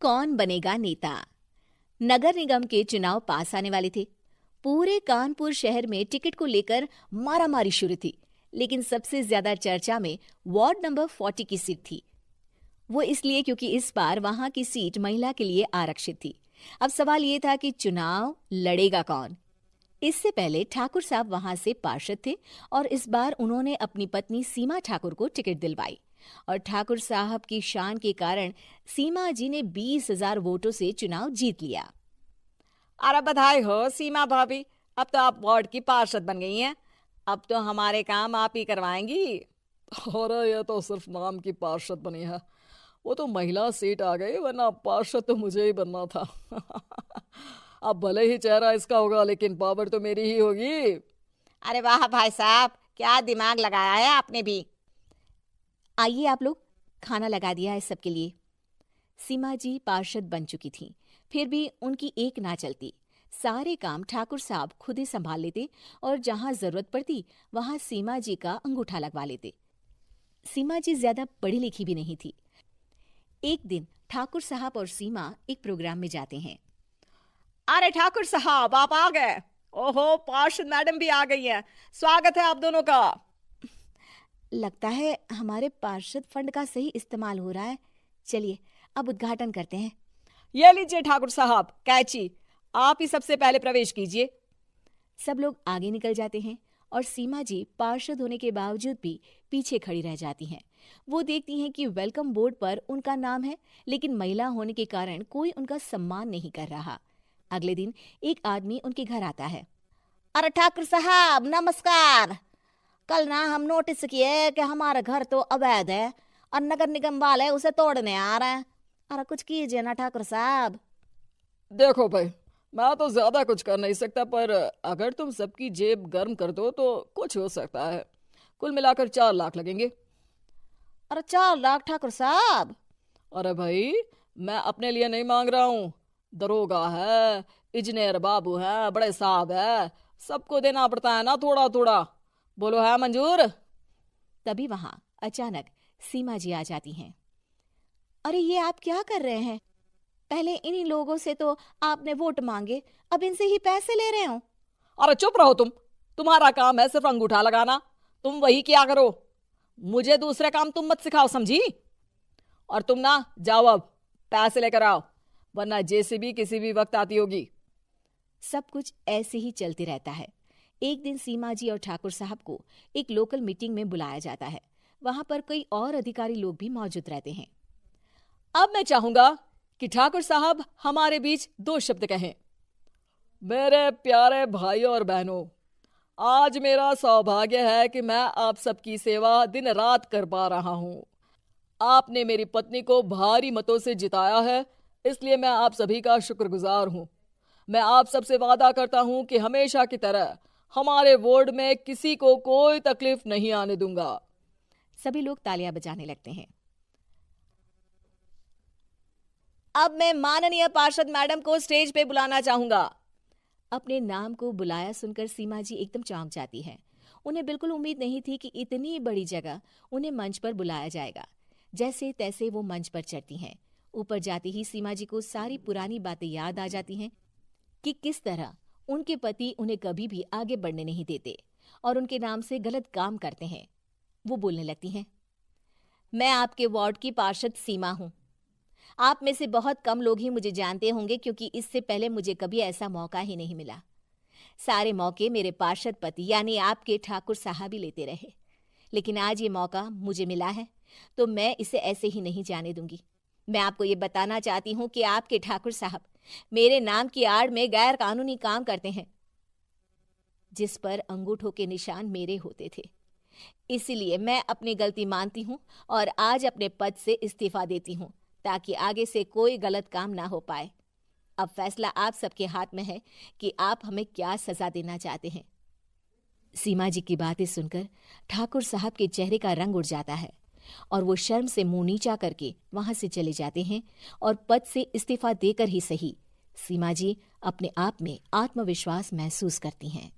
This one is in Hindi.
कौन बनेगा नेता। नगर निगम के चुनाव पास आने वाले थे। पूरे कानपुर शहर में टिकट को लेकर मारामारी शुरू थी, लेकिन सबसे ज्यादा चर्चा में वार्ड नंबर 40 की सीट थी। वो इसलिए क्योंकि इस बार वहां की सीट महिला के लिए आरक्षित थी। अब सवाल ये था कि चुनाव लड़ेगा कौन। इससे पहले ठाकुर साहब वहां से पार्षद थे और इस बार उन्होंने अपनी पत्नी सीमा ठाकुर को टिकट दिलवाई और ठाकुर साहब की शान के कारण सीमा जी ने 20,000 वोटों से चुनाव जीत लिया। अरे बधाई हो सीमा भाभी, अब तो आप वार्ड की पार्षद बन गई हैं। अब तो हमारे काम आप ही करवाएंगी। अरे ये तो सिर्फ नाम की पार्षद बनी है, वो तो महिला सीट आ गई, वरना पार्षद तो मुझे ही बनना था। अब भले ही चेहरा इसका होगा, लेकिन पावर तो मेरी ही होगी। अरे वाह भाई साहब, क्या दिमाग लगाया है आपने भी। आइए आप लोग, खाना लगा दिया है सबके लिए। सीमा जी पार्षद बन चुकी थीं, फिर भी उनकी एक ना चलती। सारे काम ठाकुर साहब खुद ही संभाल लेते और जहां जरूरत पड़ती वहां सीमा जी का अंगूठा लगवा लेते। सीमा जी ज्यादा पढ़ी लिखी भी नहीं थी। एक दिन ठाकुर साहब और सीमा एक प्रोग्राम में जाते हैं। अरे ठाकुर साहब, आप आ गए। ओहो, पार्षद मैडम भी आ गई हैं। स्वागत है आप दोनों का। लगता है हमारे पार्षद फंड का सही इस्तेमाल हो रहा है। चलिए अब उद्घाटन करते हैं। ये लीजिए ठाकुर साहब कैची, आप ही सबसे पहले प्रवेश कीजिए। सब लोग आगे निकल जाते हैं और सीमा जी पार्षद होने के बावजूद भी पीछे खड़ी रह जाती हैं। वो देखती हैं कि वेलकम बोर्ड पर उनका नाम है, लेकिन महिला होने के कारण कोई उनका सम्मान नहीं कर रहा। अगले दिन एक आदमी उनके घर आता है। अरे ठाकुर साहब नमस्कार। कल ना हम नोटिस किए कि हमारा घर तो अवैध है और नगर निगम वाले उसे तोड़ने आ रहे हैं। अरे कुछ कीजिए ना ठाकुर साहब। देखो भाई, मैं तो ज्यादा कुछ कर नहीं सकता, पर अगर तुम सबकी जेब गर्म कर दो तो कुछ हो सकता है। कुल मिलाकर 4 लाख लगेंगे। अरे 4 लाख ठाकुर साहब? अरे भाई, मैं अपने लिए नहीं मांग रहा हूँ। दरोगा है, इंजीनियर बाबू है, बड़े साहब है, सबको देना पड़ता है ना थोड़ा थोड़ा। बोलो है मंजूर? तभी वहां अचानक सीमा जी आ जाती हैं। अरे ये आप क्या कर रहे हैं? पहले इन्हीं लोगों से तो आपने वोट मांगे, अब इनसे ही पैसे ले रहे हो। अरे चुप रहो तुम, तुम्हारा काम है सिर्फ अंगूठा लगाना, तुम वही किया करो। मुझे दूसरे काम तुम मत सिखाओ, समझी? और तुम ना जाओ, अब पैसे लेकर आओ, वरना जेसीबी किसी भी वक्त आती होगी। सब कुछ ऐसे ही चलते रहता है। एक दिन सीमा जी और ठाकुर साहब को एक लोकल मीटिंग में बुलाया जाता है। वहां पर कई और अधिकारी लोग भी मौजूद रहते हैं। अब मैं चाहूंगा कि ठाकुर साहब हमारे बीच 2 शब्द कहें। मेरे प्यारे भाइयों और बहनों, आज मेरा सौभाग्य है कि मैं आप सबकी सेवा दिन रात कर पा रहा हूं। आपने मेरी पत्नी को भारी मतों से जिताया है, इसलिए मैं आप सभी का शुक्रगुजार हूं। मैं आप सबसे वादा करता हूं कि हमेशा की तरह हमारे वार्ड में किसी को कोई तकलीफ नहीं आने दूंगा। सभी लोग तालियां बजाने लगते हैं। अब मैं माननीय पार्षद मैडम को स्टेज पे बुलाना चाहूंगा। अपने नाम को बुलाया सुनकर सीमा जी एकदम चौंक जाती हैं। उन्हें बिल्कुल उम्मीद नहीं थी कि इतनी बड़ी जगह उन्हें मंच पर बुलाया जाएगा। जैसे तैसे वो मंच पर चढ़ती हैं। ऊपर जाते ही सीमा जी को सारी पुरानी बातें याद आ जाती हैं कि किस तरह उनके पति उन्हें कभी भी आगे बढ़ने नहीं देते और उनके नाम से गलत काम करते हैं। वो बोलने लगती हैं। मैं आपके वार्ड की पार्षद सीमा हूं। आप में से बहुत कम लोग ही मुझे जानते होंगे, क्योंकि इससे पहले मुझे कभी ऐसा मौका ही नहीं मिला। सारे मौके मेरे पार्षद पति यानी आपके ठाकुर साहब ही लेते रहे, लेकिन आज ये मौका मुझे मिला है तो मैं इसे ऐसे ही नहीं जाने दूंगी। मैं आपको ये बताना चाहती हूँ कि आपके ठाकुर साहब मेरे नाम की आड़ में गैर कानूनी काम करते हैं, जिस पर अंगूठों के निशान मेरे होते थे। इसीलिए मैं अपनी गलती मानती हूँ और आज अपने पद से इस्तीफा देती हूँ, ताकि आगे से कोई गलत काम ना हो पाए। अब फैसला आप सबके हाथ में है कि आप हमें क्या सजा देना चाहते हैं। सीमा जी की बातें सुनकर ठाकुर साहब के चेहरे का रंग उड़ जाता है और वो शर्म से मुंह नीचा करके वहां से चले जाते हैं और पद से इस्तीफा देकर ही सही सीमा जी अपने आप में आत्मविश्वास महसूस करती हैं।